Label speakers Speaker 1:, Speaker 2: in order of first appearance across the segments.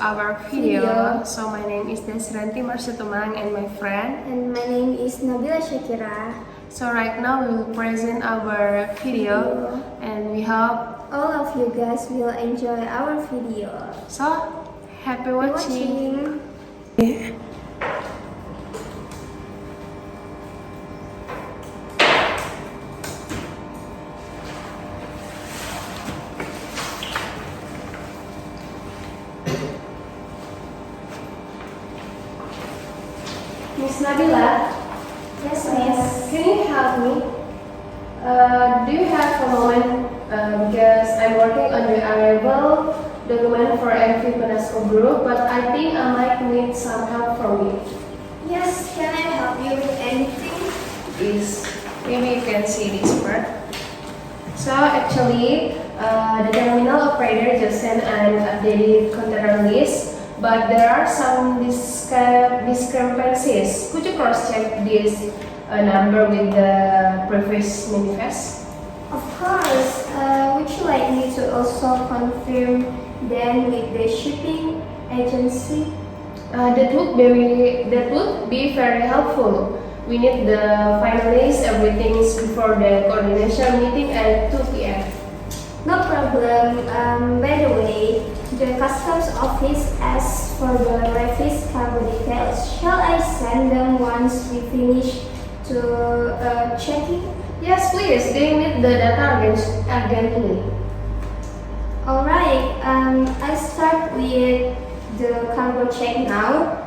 Speaker 1: our video. So my name is Desranti Marsutumang and my friend.
Speaker 2: And my name is Nabila Shakira.
Speaker 1: So right now we will present our video and we hope
Speaker 2: all of you guys will enjoy our video.
Speaker 1: So, happy watching. Miss Nabila,
Speaker 2: Yes, miss.
Speaker 1: can you help me? Do you have a moment? Because I'm working on the arrival document for MV Penasco Group, but I think I might need some help from you.
Speaker 2: Yes, can I help you with anything?
Speaker 1: Maybe you can see this part. So actually, the terminal operator just sent an updated container list, but there are some discrepancies. Could you cross-check this number with the previous manifest?
Speaker 2: Of course. Would you like me to also confirm them with the shipping agency?
Speaker 1: That would be very helpful. We need the finalize everything before the coordination meeting at 2 p.m.
Speaker 2: No problem. By the way, the customs office asked for the revised cargo details. Shall I send them once we finish to checking?
Speaker 1: Yes, please. They need the data urgently.
Speaker 2: Alright, I start with the cargo check now.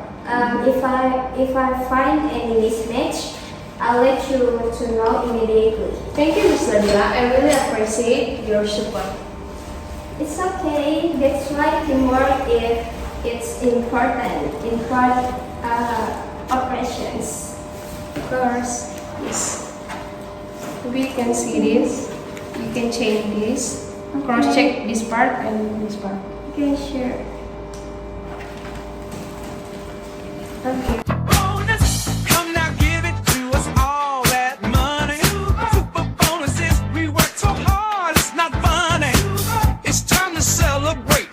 Speaker 2: If I find any mismatch, I'll let you to know immediately.
Speaker 1: Thank you, Ms. Nabila. I really appreciate your support.
Speaker 2: It's okay. That's why teamwork it's important in port operations.
Speaker 1: Of course, yes. Maybe you can see this. You can change this. Cross-check this part and this part.
Speaker 2: Okay, sure.
Speaker 1: Okay.
Speaker 3: Bonus, come now, give it to us all that money. Super bonuses, we work so hard, it's not funny. It's time to celebrate.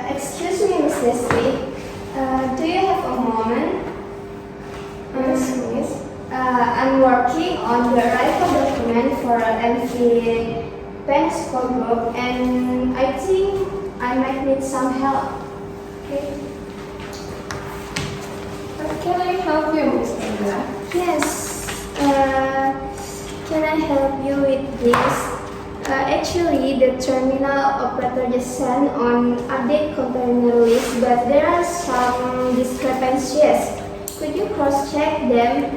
Speaker 2: Excuse me, Miss Leslie. Do you have a moment?
Speaker 1: Yes, miss.
Speaker 2: I'm working on the arrival document for MV Penasco Group, and I think I might need some help.
Speaker 1: Okay. Can I help you, Ms. Nabila?
Speaker 2: Yes. Can I help you with this? Actually, the terminal operator just sent on update container list, but there are some discrepancies. Could you cross-check them?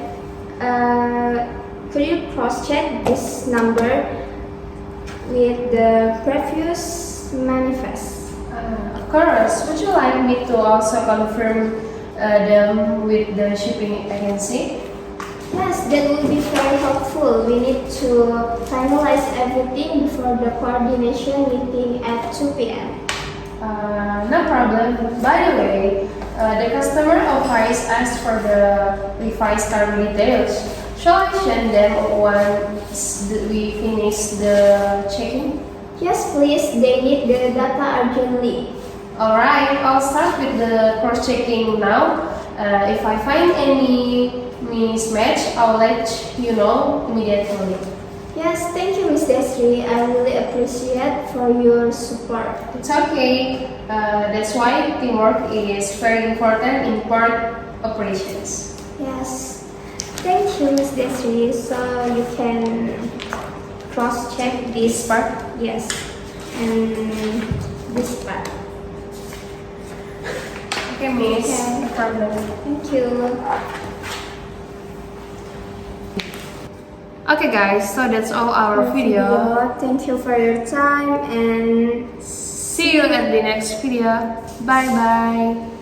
Speaker 2: Could you cross-check this number with the previous manifest?
Speaker 1: Of course. Would you like me to also confirm them with the shipping agency?
Speaker 2: Yes, that would be very helpful. We need to finalize everything before the coordination meeting at 2 p.m.
Speaker 1: No problem. By the way, the customer advice asked for the revised cargo details. Shall I send them once we finish the checking?
Speaker 2: Yes, please. They need the data urgently.
Speaker 1: Alright, I'll start with the cross-checking now. If I find any mismatch, I'll let you know immediately.
Speaker 2: Yes, thank you, Miss Desri. I really appreciate for your support.
Speaker 1: It's okay. That's why teamwork is very important in port operations.
Speaker 2: Yes, thank you, Miss Desri. So you can cross-check this part. Yes, and this part.
Speaker 1: Okay, miss.
Speaker 2: Okay.
Speaker 1: No problem.
Speaker 2: Thank you.
Speaker 1: Okay, guys. So that's all our video.
Speaker 2: Thank you for your time and
Speaker 1: See you at the next video. Bye bye.